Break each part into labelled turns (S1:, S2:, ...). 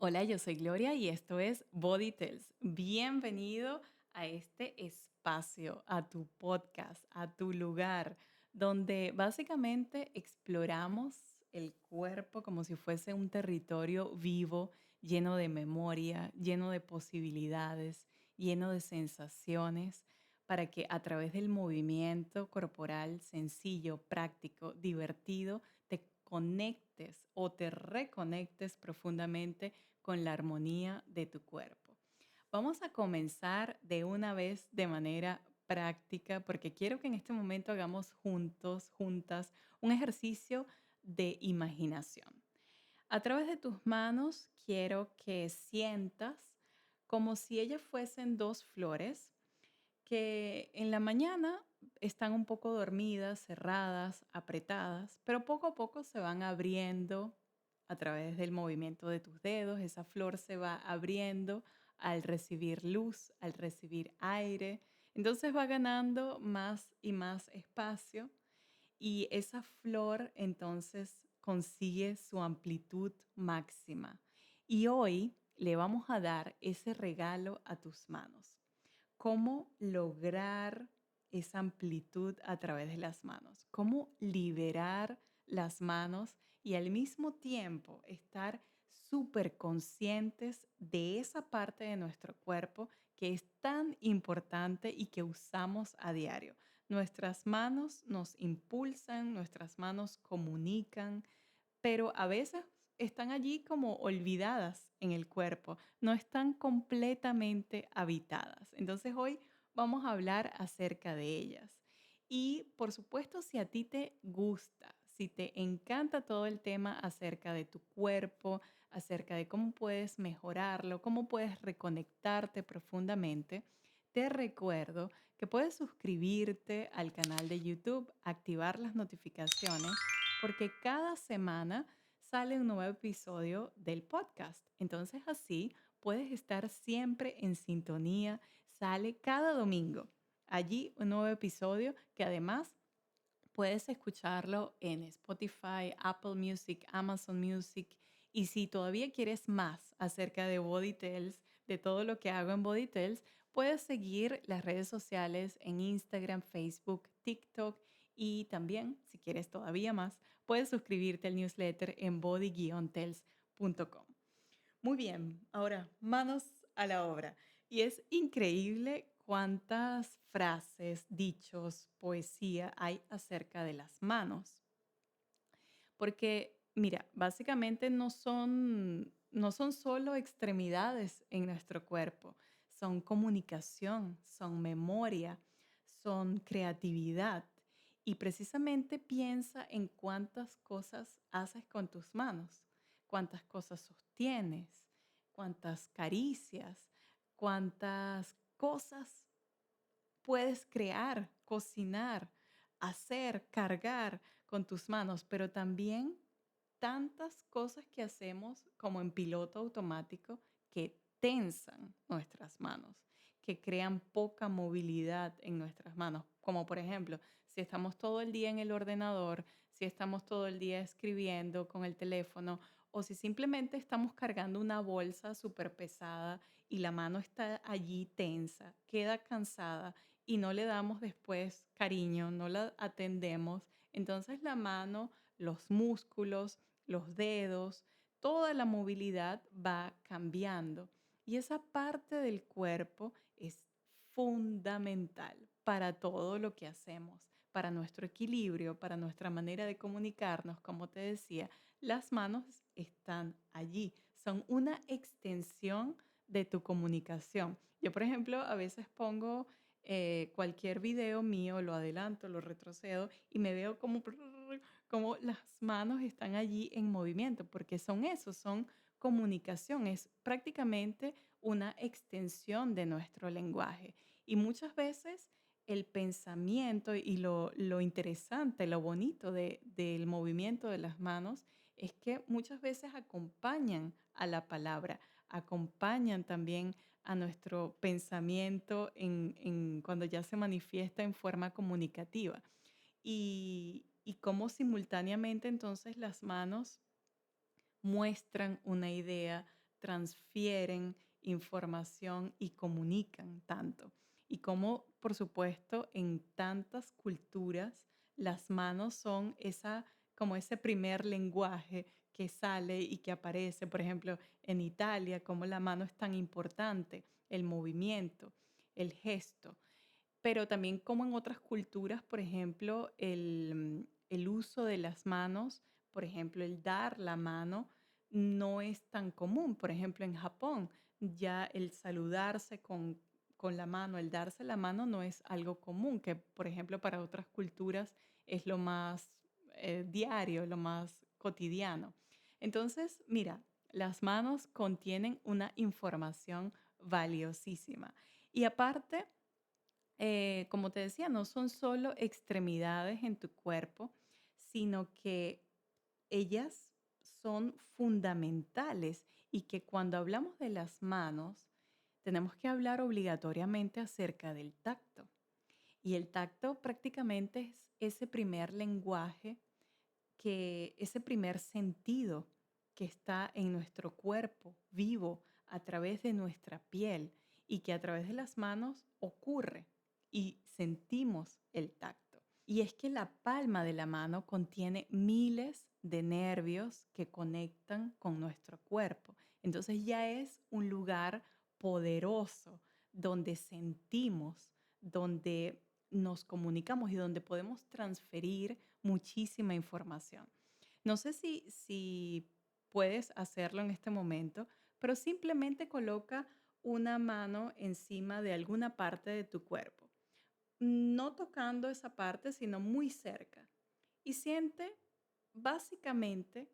S1: Hola, yo soy Gloria y esto es Body Tales. Bienvenido a este espacio, a tu podcast, a tu lugar, donde básicamente exploramos el cuerpo como si fuese un territorio vivo, lleno de memoria, lleno de posibilidades, lleno de sensaciones, para que a través del movimiento corporal sencillo, práctico, divertido, te conectes o te reconectes profundamente con la armonía de tu cuerpo. Vamos a comenzar de una vez de manera práctica porque quiero que en este momento hagamos juntos, juntas, un ejercicio de imaginación. A través de tus manos quiero que sientas como si ellas fuesen dos flores que en la mañana están un poco dormidas, cerradas, apretadas, pero poco a poco se van abriendo a través del movimiento de tus dedos. Esa flor se va abriendo al recibir luz, al recibir aire. Entonces va ganando más y más espacio y esa flor entonces consigue su amplitud máxima. Y hoy le vamos a dar ese regalo a tus manos. ¿Cómo lograr esa amplitud a través de las manos? ¿Cómo liberar las manos y al mismo tiempo estar súper conscientes de esa parte de nuestro cuerpo que es tan importante y que usamos a diario? Nuestras manos nos impulsan, nuestras manos comunican, pero a veces están allí como olvidadas en el cuerpo, no están completamente habitadas. Entonces hoy vamos a hablar acerca de ellas. Y por supuesto, si a ti te gusta, si te encanta todo el tema acerca de tu cuerpo, acerca de cómo puedes mejorarlo, cómo puedes reconectarte profundamente, te recuerdo que puedes suscribirte al canal de YouTube, activar las notificaciones, porque cada semana sale un nuevo episodio del podcast. Entonces así puedes estar siempre en sintonía. Sale cada domingo. Allí un nuevo episodio que además puedes escucharlo en Spotify, Apple Music, Amazon Music. Y si todavía quieres más acerca de Body Tales, de todo lo que hago en Body Tales, puedes seguir las redes sociales en Instagram, Facebook, TikTok y también, si quieres todavía más, puedes suscribirte al newsletter en body-tales.com. Muy bien, ahora manos a la obra. Y es increíble cuántas frases, dichos, poesía hay acerca de las manos. Porque, mira, básicamente no son solo extremidades en nuestro cuerpo, son comunicación, son memoria, son creatividad. Y precisamente piensa en cuántas cosas haces con tus manos, cuántas cosas sostienes, cuántas caricias, cuántas cosas puedes crear, cocinar, hacer, cargar con tus manos, pero también tantas cosas que hacemos como en piloto automático que tensan nuestras manos, que crean poca movilidad en nuestras manos. Como por ejemplo, si estamos todo el día en el ordenador, si estamos todo el día escribiendo con el teléfono o si simplemente estamos cargando una bolsa súper pesada y la mano está allí tensa, queda cansada y no le damos después cariño, no la atendemos, entonces la mano, los músculos, los dedos, toda la movilidad va cambiando. Y esa parte del cuerpo es fundamental para todo lo que hacemos, para nuestro equilibrio, para nuestra manera de comunicarnos. Como te decía, las manos están allí, son una extensión de tu comunicación. Yo, por ejemplo, a veces pongo cualquier video mío, lo adelanto, lo retrocedo y me veo como las manos están allí en movimiento, porque son eso, son comunicación, es prácticamente una extensión de nuestro lenguaje. Y muchas veces el pensamiento y lo interesante, lo bonito del movimiento de las manos es que muchas veces acompañan a la palabra, acompañan también a nuestro pensamiento cuando ya se manifiesta en forma comunicativa. Y cómo simultáneamente entonces las manos muestran una idea, transfieren información y comunican tanto. Y cómo, por supuesto, en tantas culturas las manos son como ese primer lenguaje que sale y que aparece. Por ejemplo, en Italia, cómo la mano es tan importante, el movimiento, el gesto. Pero también como en otras culturas, por ejemplo, el uso de las manos, por ejemplo, el dar la mano no es tan común. Por ejemplo, en Japón ya el saludarse con la mano, el darse la mano no es algo común, que por ejemplo para otras culturas es lo más diario, lo más cotidiano. Entonces, mira, las manos contienen una información valiosísima. Y aparte, como te decía, no son solo extremidades en tu cuerpo, sino que ellas son fundamentales y que cuando hablamos de las manos, tenemos que hablar obligatoriamente acerca del tacto. Y el tacto prácticamente es ese primer lenguaje, ese primer sentido que está en nuestro cuerpo vivo a través de nuestra piel y que a través de las manos ocurre y sentimos el tacto. Y es que la palma de la mano contiene miles de nervios que conectan con nuestro cuerpo. Entonces ya es un lugar poderoso donde sentimos, donde nos comunicamos y donde podemos transferir muchísima información. No sé si puedes hacerlo en este momento, pero simplemente coloca una mano encima de alguna parte de tu cuerpo, no tocando esa parte, sino muy cerca. Y siente básicamente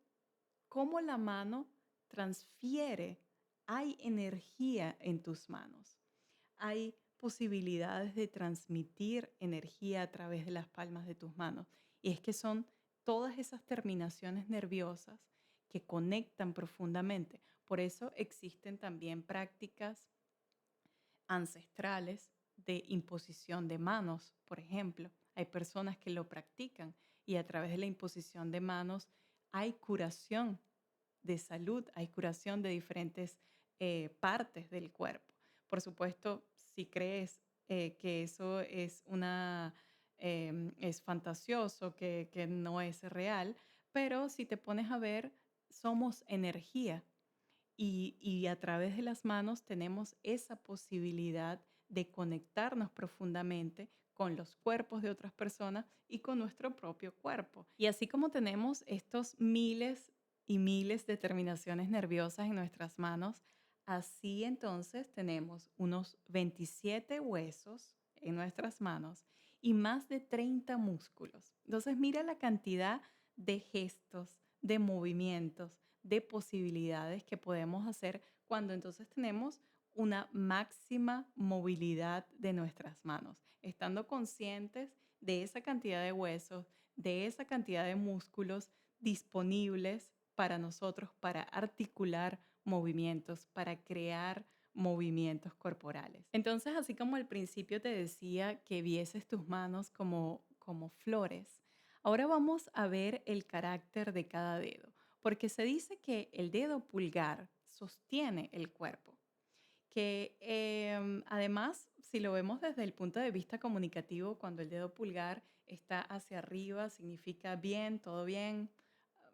S1: cómo la mano transfiere, hay energía en tus manos, hay posibilidades de transmitir energía a través de las palmas de tus manos. Y es que son todas esas terminaciones nerviosas que conectan profundamente. Por eso existen también prácticas ancestrales de imposición de manos, por ejemplo. Hay personas que lo practican y a través de la imposición de manos hay curación de salud, hay curación de diferentes partes del cuerpo. Por supuesto, si crees que eso es es fantasioso, que no es real, pero si te pones a ver, somos energía y a través de las manos tenemos esa posibilidad de conectarnos profundamente con los cuerpos de otras personas y con nuestro propio cuerpo. Y así como tenemos estos miles y miles de terminaciones nerviosas en nuestras manos, así entonces tenemos unos 27 huesos en nuestras manos y más de 30 músculos. Entonces mira la cantidad de gestos, de movimientos, de posibilidades que podemos hacer cuando entonces tenemos una máxima movilidad de nuestras manos, estando conscientes de esa cantidad de huesos, de esa cantidad de músculos disponibles para nosotros, para articular movimientos, para crear movimientos corporales. Entonces, así como al principio te decía que vieses tus manos como flores, ahora vamos a ver el carácter de cada dedo, porque se dice que el dedo pulgar sostiene el cuerpo, que además, si lo vemos desde el punto de vista comunicativo, cuando el dedo pulgar está hacia arriba, significa bien, todo bien,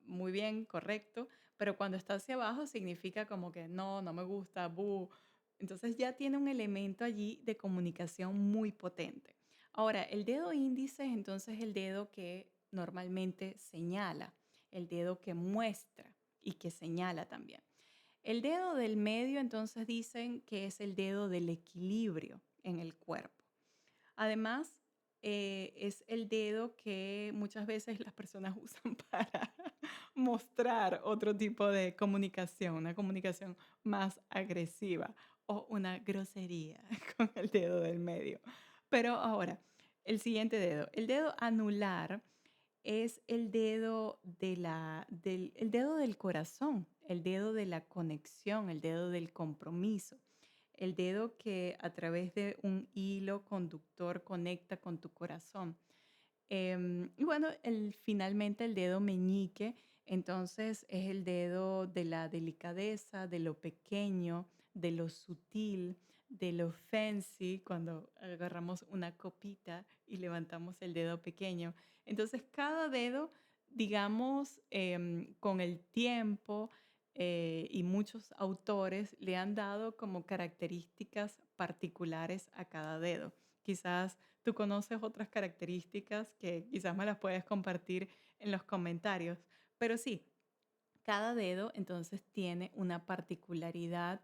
S1: muy bien, correcto, pero cuando está hacia abajo significa como que no, no me gusta, bu. Entonces ya tiene un elemento allí de comunicación muy potente. Ahora, el dedo índice es entonces el dedo que normalmente señala, el dedo que muestra y que señala también. El dedo del medio entonces dicen que es el dedo del equilibrio en el cuerpo. Además, es el dedo que muchas veces las personas usan para mostrar otro tipo de comunicación, una comunicación más agresiva o una grosería con el dedo del medio. Pero ahora, el siguiente dedo, el dedo anular es el dedo el dedo del corazón, el dedo de la conexión, el dedo del compromiso, el dedo que a través de un hilo conductor conecta con tu corazón. Y bueno, finalmente el dedo meñique, entonces es el dedo de la delicadeza, de lo pequeño, de lo sutil, de lo fancy, cuando agarramos una copita y levantamos el dedo pequeño. Entonces cada dedo, digamos, con el tiempo y muchos autores le han dado como características particulares a cada dedo. Quizás tú conoces otras características que quizás me las puedes compartir en los comentarios, pero sí, cada dedo entonces tiene una particularidad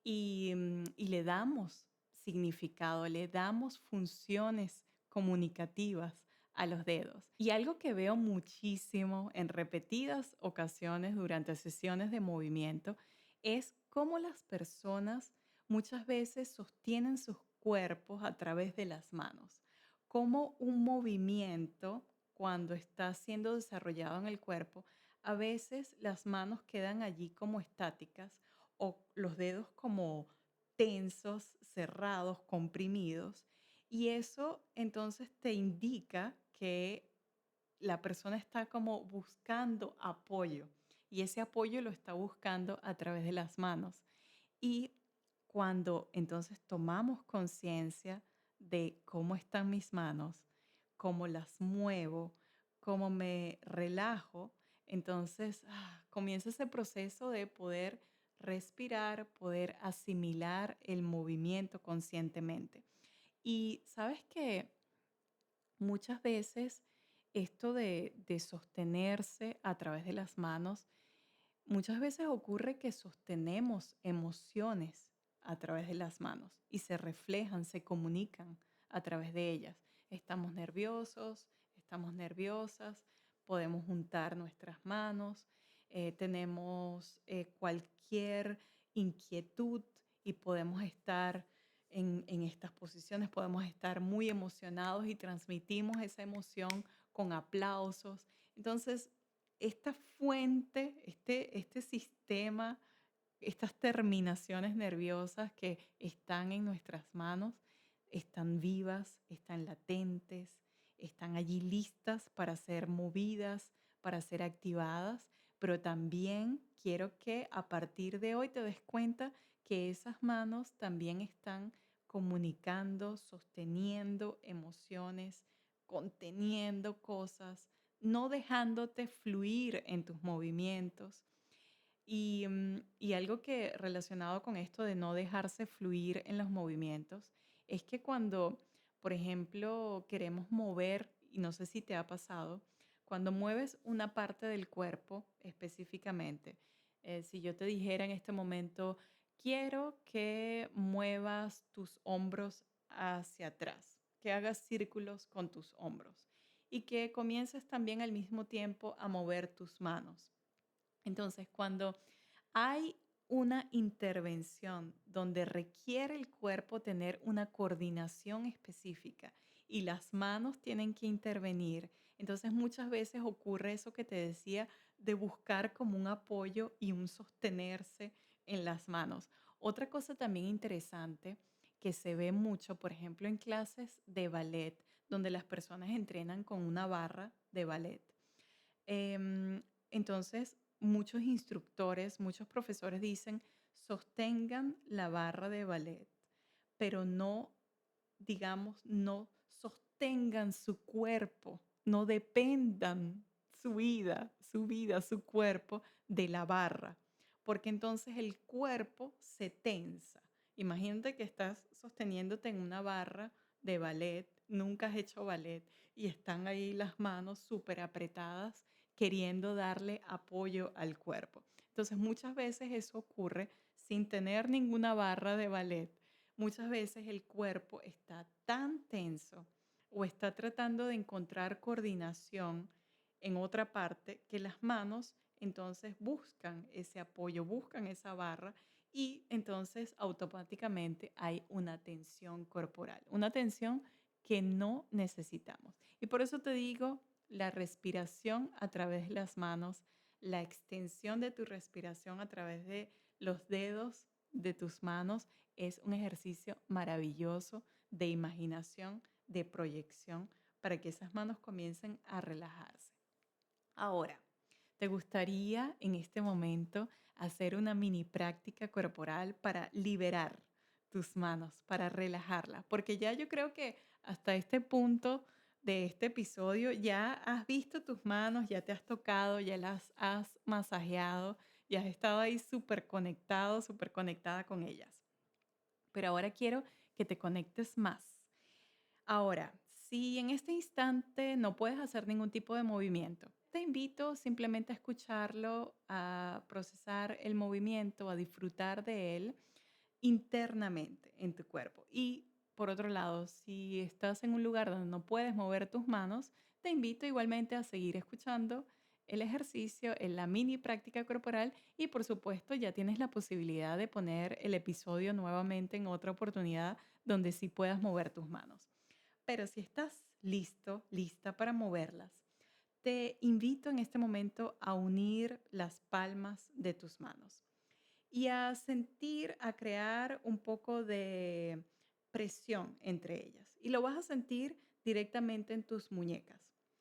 S1: y le damos significado, le damos funciones comunicativas a los dedos. Y algo que veo muchísimo en repetidas ocasiones durante sesiones de movimiento es cómo las personas muchas veces sostienen sus cuerpos a través de las manos. Cómo un movimiento, cuando está siendo desarrollado en el cuerpo, a veces las manos quedan allí como estáticas o los dedos como tensos, cerrados, comprimidos. Y eso entonces te indica que la persona está como buscando apoyo y ese apoyo lo está buscando a través de las manos. Y cuando entonces tomamos conciencia de cómo están mis manos, cómo las muevo, cómo me relajo, entonces comienza ese proceso de poder respirar, poder asimilar el movimiento conscientemente. Y sabes que muchas veces esto de sostenerse a través de las manos, muchas veces ocurre que sostenemos emociones a través de las manos y se reflejan, se comunican a través de ellas. Estamos nerviosos, estamos nerviosas, podemos juntar nuestras manos, tenemos cualquier inquietud y podemos estar en estas posiciones, podemos estar muy emocionados y transmitimos esa emoción con aplausos. Entonces, esta fuente, este sistema, estas terminaciones nerviosas que están en nuestras manos, están vivas, están latentes, están allí listas para ser movidas, para ser activadas, pero también quiero que a partir de hoy te des cuenta que esas manos también están comunicando, sosteniendo emociones, conteniendo cosas, no dejándote fluir en tus movimientos. Y algo que relacionado con esto de no dejarse fluir en los movimientos es que cuando, por ejemplo, queremos mover, y no sé si te ha pasado, cuando mueves una parte del cuerpo específicamente, si yo te dijera en este momento, quiero que muevas tus hombros hacia atrás, que hagas círculos con tus hombros y que comiences también al mismo tiempo a mover tus manos. Entonces, cuando hay una intervención donde requiere el cuerpo tener una coordinación específica y las manos tienen que intervenir, entonces muchas veces ocurre eso que te decía de buscar como un apoyo y un sostenerse en las manos. Otra cosa también interesante que se ve mucho, por ejemplo, en clases de ballet, donde las personas entrenan con una barra de ballet. Entonces, muchos instructores, muchos profesores dicen, sostengan la barra de ballet, pero no, digamos, no sostengan su cuerpo, no dependan su cuerpo de la barra, porque entonces el cuerpo se tensa. Imagínate que estás sosteniéndote en una barra de ballet, nunca has hecho ballet y están ahí las manos súper apretadas queriendo darle apoyo al cuerpo. Entonces muchas veces eso ocurre sin tener ninguna barra de ballet. Muchas veces el cuerpo está tan tenso o está tratando de encontrar coordinación en otra parte que las manos entonces buscan ese apoyo, buscan esa barra y entonces automáticamente hay una tensión corporal, una tensión que no necesitamos. Y por eso te digo, la respiración a través de las manos, la extensión de tu respiración a través de los dedos de tus manos es un ejercicio maravilloso de imaginación, de proyección, para que esas manos comiencen a relajarse. Ahora, ¿te gustaría en este momento hacer una mini práctica corporal para liberar tus manos, para relajarlas? Porque ya yo creo que hasta este punto de este episodio ya has visto tus manos, ya te has tocado, ya las has masajeado, ya has estado ahí súper conectado, súper conectada con ellas. Pero ahora quiero que te conectes más. Ahora, si en este instante no puedes hacer ningún tipo de movimiento, te invito simplemente a escucharlo, a procesar el movimiento, a disfrutar de él internamente en tu cuerpo. Y por otro lado, si estás en un lugar donde no puedes mover tus manos, te invito igualmente a seguir escuchando el ejercicio en la mini práctica corporal y por supuesto ya tienes la posibilidad de poner el episodio nuevamente en otra oportunidad donde sí puedas mover tus manos. Pero si estás listo, lista para moverlas, te invito en este momento a unir las palmas de tus manos y a sentir, a crear un poco de presión entre ellas. Y lo vas a sentir directamente en tus muñecas.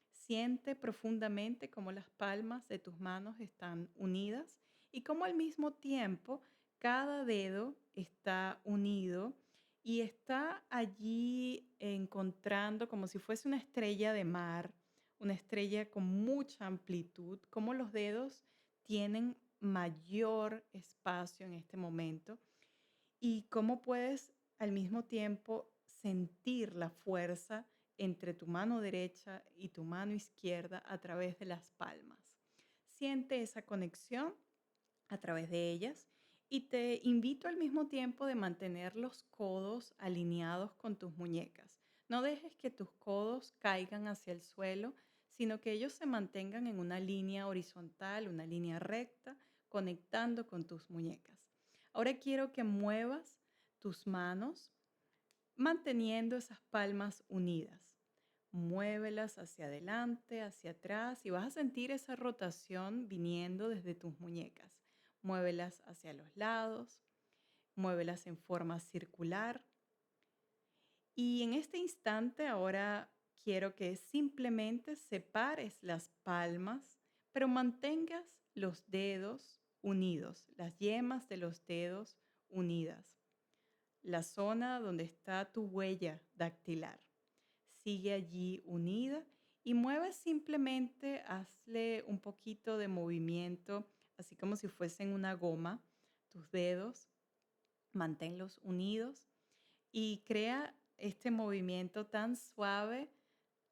S1: Siente profundamente cómo las palmas de tus manos están unidas y cómo al mismo tiempo cada dedo está unido y está allí encontrando como si fuese una estrella de mar, una estrella con mucha amplitud, cómo los dedos tienen mayor espacio en este momento y cómo puedes al mismo tiempo sentir la fuerza entre tu mano derecha y tu mano izquierda a través de las palmas. Siente esa conexión a través de ellas y te invito al mismo tiempo de mantener los codos alineados con tus muñecas. No dejes que tus codos caigan hacia el suelo, sino que ellos se mantengan en una línea horizontal, una línea recta, conectando con tus muñecas. Ahora quiero que muevas tus manos manteniendo esas palmas unidas. Muévelas hacia adelante, hacia atrás y vas a sentir esa rotación viniendo desde tus muñecas. Muévelas hacia los lados, muévelas en forma circular. Y en este instante ahora quiero que simplemente separes las palmas, pero mantengas los dedos unidos, las yemas de los dedos unidas, la zona donde está tu huella dactilar. Sigue allí unida y mueve simplemente, hazle un poquito de movimiento, así como si fuesen una goma, tus dedos, manténlos unidos y crea este movimiento tan suave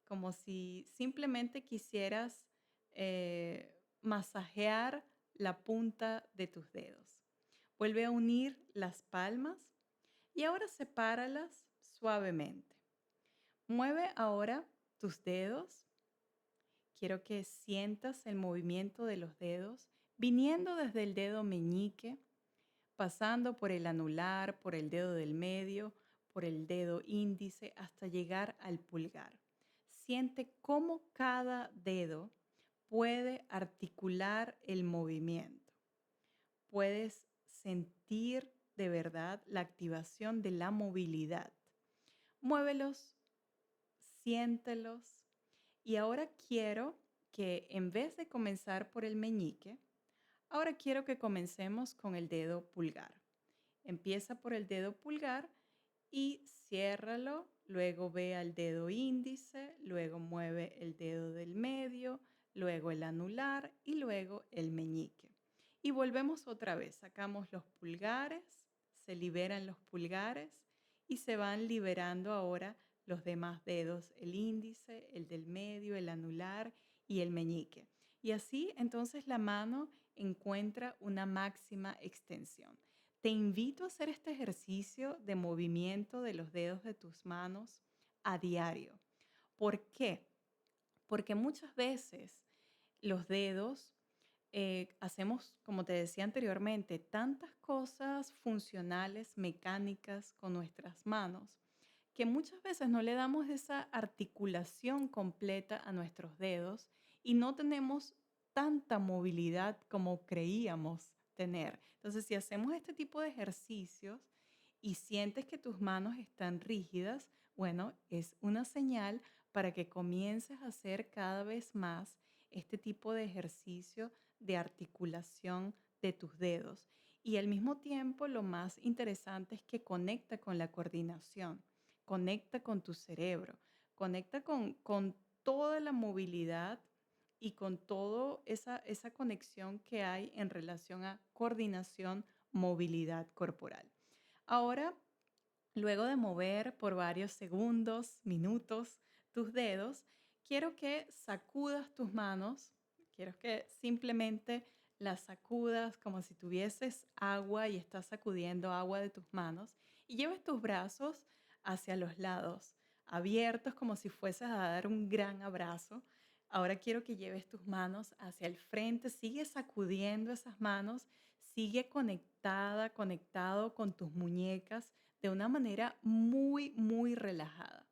S1: como si simplemente quisieras masajear la punta de tus dedos. Vuelve a unir las palmas y ahora sepáralas suavemente. Mueve ahora tus dedos. Quiero que sientas el movimiento de los dedos viniendo desde el dedo meñique, pasando por el anular, por el dedo del medio, por el dedo índice hasta llegar al pulgar. Siente cómo cada dedo puede articular el movimiento. Puedes sentir de verdad la activación de la movilidad. Muévelos, siéntelos. Y ahora quiero que en vez de comenzar por el meñique, ahora quiero que comencemos con el dedo pulgar. Empieza por el dedo pulgar y ciérralo, luego ve al dedo índice, luego mueve el dedo del medio, luego el anular y luego el meñique. Y volvemos otra vez, sacamos los pulgares, se liberan los pulgares y se van liberando ahora los demás dedos, el índice, el del medio, el anular y el meñique. Y así entonces la mano encuentra una máxima extensión. Te invito a hacer este ejercicio de movimiento de los dedos de tus manos a diario. ¿Por qué? Porque muchas veces los dedos hacemos, como te decía anteriormente, tantas cosas funcionales, mecánicas con nuestras manos, que muchas veces no le damos esa articulación completa a nuestros dedos y no tenemos tanta movilidad como creíamos tener. Entonces, si hacemos este tipo de ejercicios y sientes que tus manos están rígidas, bueno, es una señal para que comiences a hacer cada vez más este tipo de ejercicio de articulación de tus dedos. Y al mismo tiempo, lo más interesante es que conecta con la coordinación, conecta con tu cerebro, conecta con toda la movilidad y con toda esa conexión que hay en relación a coordinación, movilidad corporal. Ahora, luego de mover por varios segundos, minutos tus dedos, quiero que sacudas tus manos, quiero que simplemente las sacudas como si tuvieses agua y estás sacudiendo agua de tus manos y lleves tus brazos hacia los lados, abiertos como si fueses a dar un gran abrazo. Ahora quiero que lleves tus manos hacia el frente, sigue sacudiendo esas manos, sigue conectada, conectado con tus muñecas de una manera muy, muy relajada.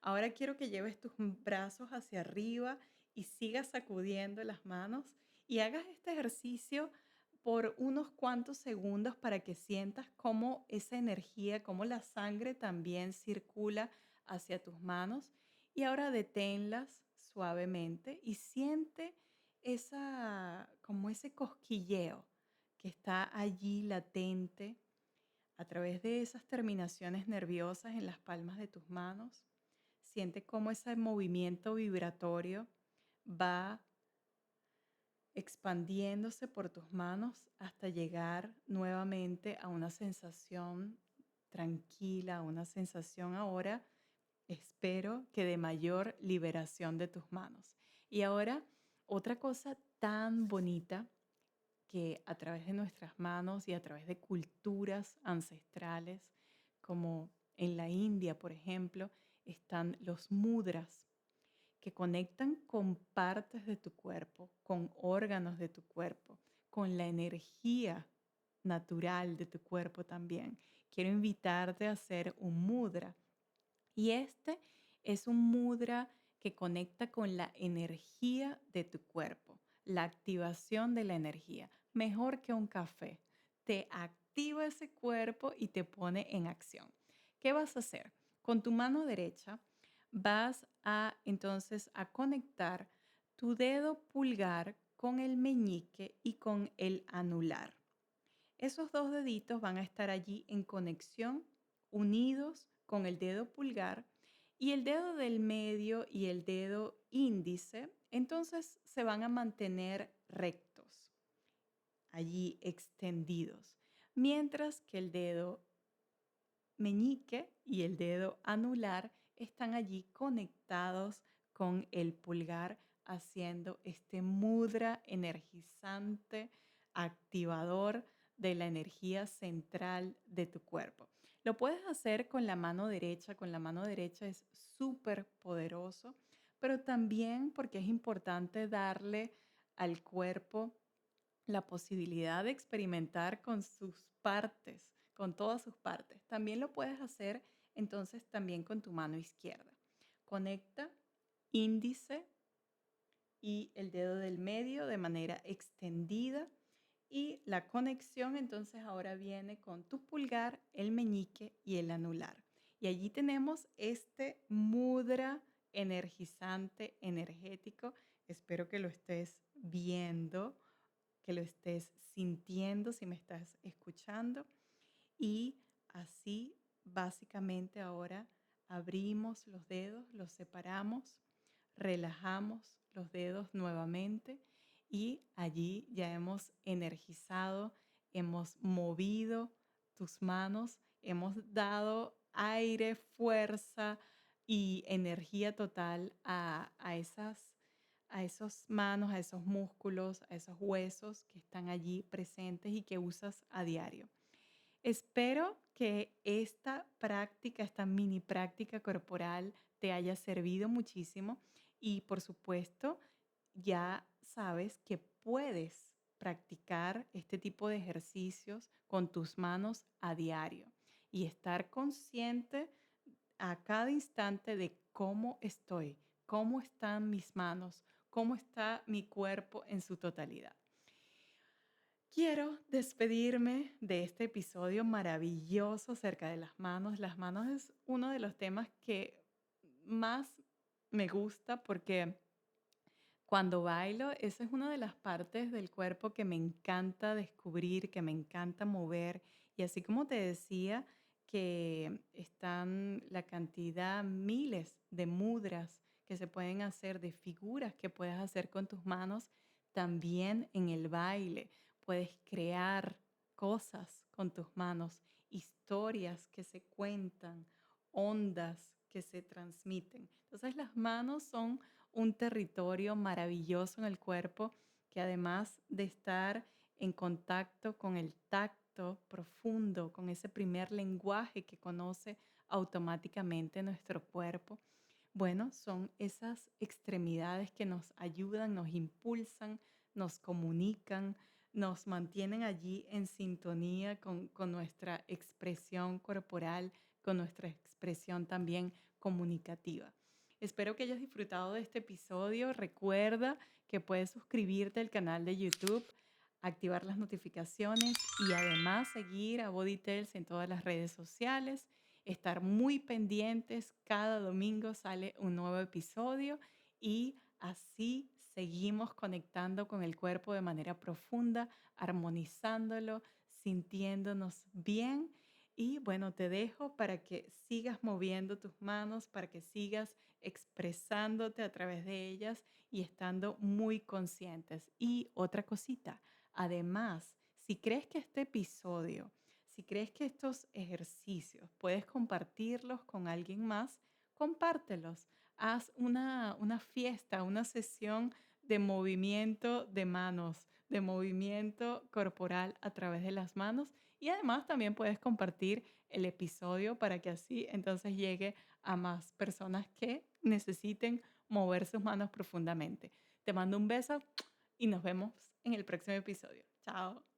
S1: Ahora quiero que lleves tus brazos hacia arriba y sigas sacudiendo las manos y hagas este ejercicio por unos cuantos segundos para que sientas cómo esa energía, cómo la sangre también circula hacia tus manos. Y ahora deténlas suavemente y siente como ese cosquilleo que está allí latente a través de esas terminaciones nerviosas en las palmas de tus manos. Siente cómo ese movimiento vibratorio va expandiéndose por tus manos hasta llegar nuevamente a una sensación tranquila, una sensación ahora, espero que de mayor liberación de tus manos. Y ahora, otra cosa tan bonita que a través de nuestras manos y a través de culturas ancestrales, como en la India, por ejemplo, están los mudras, que conectan con partes de tu cuerpo, con órganos de tu cuerpo, con la energía natural de tu cuerpo también. Quiero invitarte a hacer un mudra. Y este es un mudra que conecta con la energía de tu cuerpo, la activación de la energía, mejor que un café. Te activa ese cuerpo y te pone en acción. ¿Qué vas a hacer? Con tu mano derecha vas a entonces a conectar tu dedo pulgar con el meñique y con el anular. Esos dos deditos van a estar allí en conexión, unidos con el dedo pulgar y el dedo del medio y el dedo índice, entonces se van a mantener rectos, allí extendidos, mientras que el dedo meñique y el dedo anular están allí conectados con el pulgar, haciendo este mudra energizante, activador de la energía central de tu cuerpo. Lo puedes hacer con la mano derecha es súper poderoso, pero también porque es importante darle al cuerpo la posibilidad de experimentar con sus partes, con todas sus partes. También lo puedes hacer entonces también con tu mano izquierda. Conecta índice y el dedo del medio de manera extendida y la conexión entonces ahora viene con tu pulgar, el meñique y el anular. Y allí tenemos este mudra energizante, energético. Espero que lo estés viendo, que lo estés sintiendo si me estás escuchando. Y así básicamente ahora abrimos los dedos, los separamos, relajamos los dedos nuevamente y allí ya hemos energizado, hemos movido tus manos, hemos dado aire, fuerza y energía total a esas manos, a esos músculos, a esos huesos que están allí presentes y que usas a diario. Espero que esta práctica, esta mini práctica corporal te haya servido muchísimo y por supuesto ya sabes que puedes practicar este tipo de ejercicios con tus manos a diario y estar consciente a cada instante de cómo estoy, cómo están mis manos, cómo está mi cuerpo en su totalidad. Quiero despedirme de este episodio maravilloso acerca de las manos. Las manos es uno de los temas que más me gusta porque cuando bailo, esa es una de las partes del cuerpo que me encanta descubrir, que me encanta mover. Y así como te decía que están la cantidad, miles de mudras que se pueden hacer, de figuras que puedes hacer con tus manos, también en el baile puedes crear cosas con tus manos, historias que se cuentan, ondas que se transmiten. Entonces las manos son un territorio maravilloso en el cuerpo que además de estar en contacto con el tacto profundo, con ese primer lenguaje que conoce automáticamente nuestro cuerpo, bueno, son esas extremidades que nos ayudan, nos impulsan, nos comunican, nos mantienen allí en sintonía con nuestra expresión corporal, con nuestra expresión también comunicativa. Espero que hayas disfrutado de este episodio. Recuerda que puedes suscribirte al canal de YouTube, activar las notificaciones y además seguir a Body Tales en todas las redes sociales. Estar muy pendientes. Cada domingo sale un nuevo episodio y así seguimos conectando con el cuerpo de manera profunda, armonizándolo, sintiéndonos bien. Y bueno, te dejo para que sigas moviendo tus manos, para que sigas expresándote a través de ellas y estando muy conscientes. Y otra cosita, además, si crees que este episodio, si crees que estos ejercicios puedes compartirlos con alguien más, compártelos. Haz una fiesta, una sesión de movimiento de manos, de movimiento corporal a través de las manos y además también puedes compartir el episodio para que así entonces llegue a más personas que necesiten mover sus manos profundamente. Te mando un beso y nos vemos en el próximo episodio. Chao.